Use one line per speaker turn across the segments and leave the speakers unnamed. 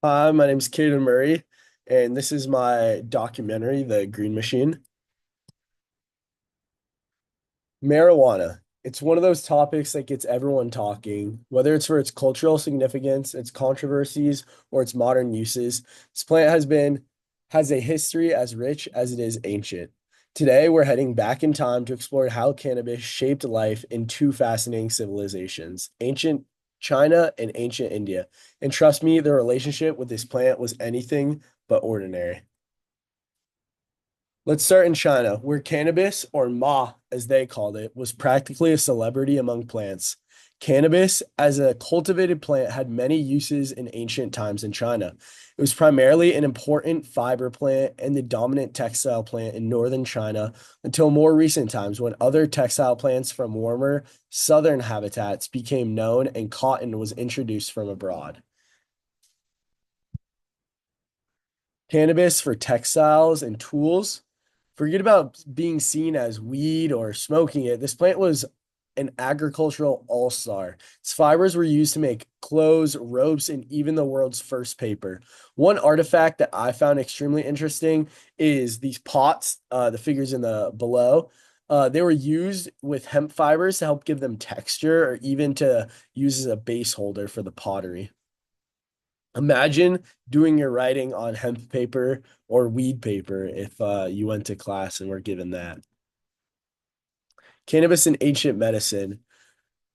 Hi, my name is Caden Murray, and this is my documentary, The Green Machine. Marijuana. It's one of those topics that gets everyone talking, whether it's for its cultural significance, its controversies, or its modern uses. This plant has a history as rich as it is ancient. Today, we're heading back in time to explore how cannabis shaped life in two fascinating civilizations, ancient China and ancient India. And trust me, the relationship with this plant was anything but ordinary. Let's start in China, where cannabis, or ma as they called it, was practically a celebrity among plants. Cannabis, as a cultivated plant, had many uses in ancient times in China. It was primarily an important fiber plant and the dominant textile plant in northern China until more recent times when other textile plants from warmer southern habitats became known and cotton was introduced from abroad. Cannabis for textiles and tools. Forget about being seen as weed or smoking it. This plant was an agricultural all-star. Its fibers were used to make clothes, ropes, and even the world's first paper. One artifact that I found extremely interesting is these pots, the figures in the below. They were used with hemp fibers to help give them texture or even to use as a base holder for the pottery. Imagine doing your writing on hemp paper or weed paper if you went to class and were given that. Cannabis in ancient medicine.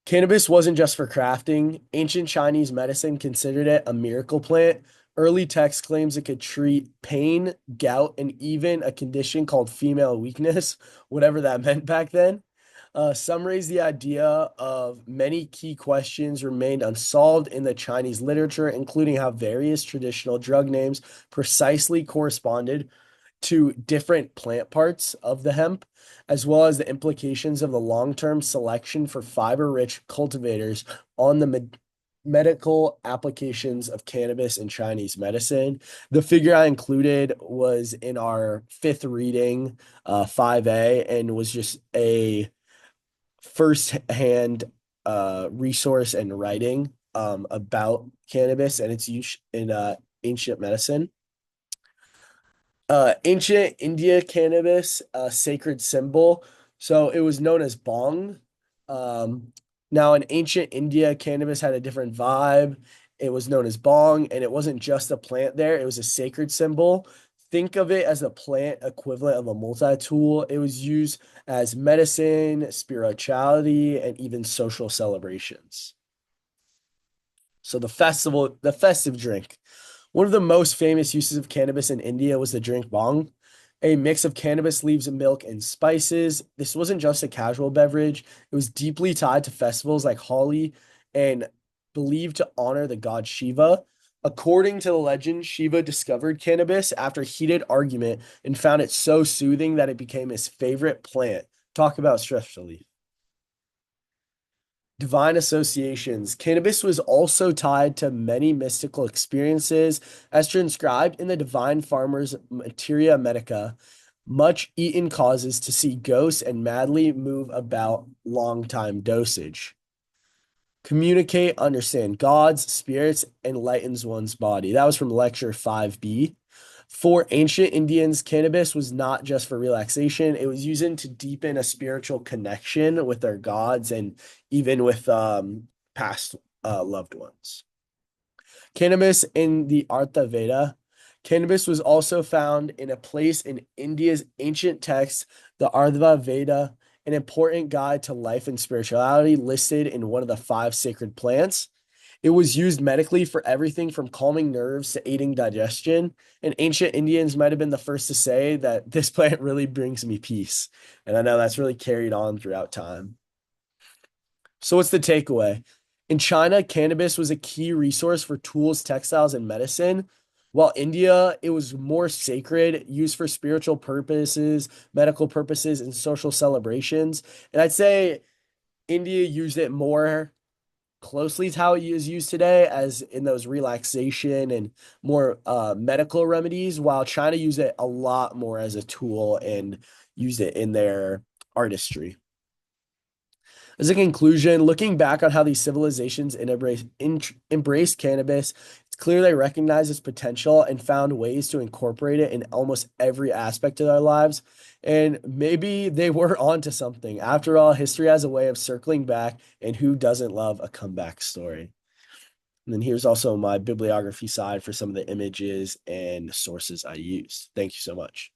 Cannabis wasn't just for crafting. Ancient Chinese medicine considered it a miracle plant. Early text claims it could treat pain, gout, and even a condition called female weakness, whatever that meant back then. Some raise the idea of many key questions remained unsolved in the Chinese literature, including how various traditional drug names precisely corresponded to different plant parts of the hemp, as well as the implications of the long-term selection for fiber-rich cultivators on the medical applications of cannabis in Chinese medicine. The figure I included was in our fifth reading, 5A, and was just a first-hand resource and writing about cannabis and its use in ancient medicine. Ancient India cannabis, a sacred symbol. So it was known as bong. Um, Now in ancient India, cannabis had a different vibe. It was known as bong, and it wasn't just a plant there, it was a sacred symbol. Think of it as the plant equivalent of a multi-tool. It was used as medicine, spirituality, and even social celebrations. So the festive drink. One of the most famous uses of cannabis in India was the drink bhang, a mix of cannabis leaves and milk and spices. This wasn't just a casual beverage, it was deeply tied to festivals like Holi and believed to honor the god Shiva. According to the legend, Shiva discovered cannabis after heated argument and found it so soothing that it became his favorite plant. Talk about stress relief. Divine associations. Cannabis was also tied to many mystical experiences, as transcribed in the Divine Farmer's Materia Medica. Much eaten causes to see ghosts and madly move about long time dosage. Communicate, understand gods, spirits, enlightens one's body. That was from lecture 5B. For ancient Indians, cannabis was not just for relaxation, it was used to deepen a spiritual connection with their gods and even with past loved ones. Cannabis in the Artha Veda. Cannabis was also found in a place in India's ancient text, the Artha Veda, an important guide to life and spirituality listed in one of the five sacred plants. It was used medically for everything from calming nerves to aiding digestion. And ancient Indians might have been the first to say that this plant really brings me peace. And I know that's really carried on throughout time. So, what's the takeaway? In China, cannabis was a key resource for tools, textiles, and medicine. While India, it was more sacred, used for spiritual purposes, medical purposes, and social celebrations. And I'd say India used it more closely to how it is used today, as in those relaxation and more medical remedies, while China used it a lot more as a tool and used it in their artistry. As a conclusion, looking back on how these civilizations embraced cannabis, it's clear they recognized its potential and found ways to incorporate it in almost every aspect of their lives. And maybe they were onto something. After all, history has a way of circling back, and who doesn't love a comeback story? And then here's also my bibliography side for some of the images and sources I used. Thank you so much.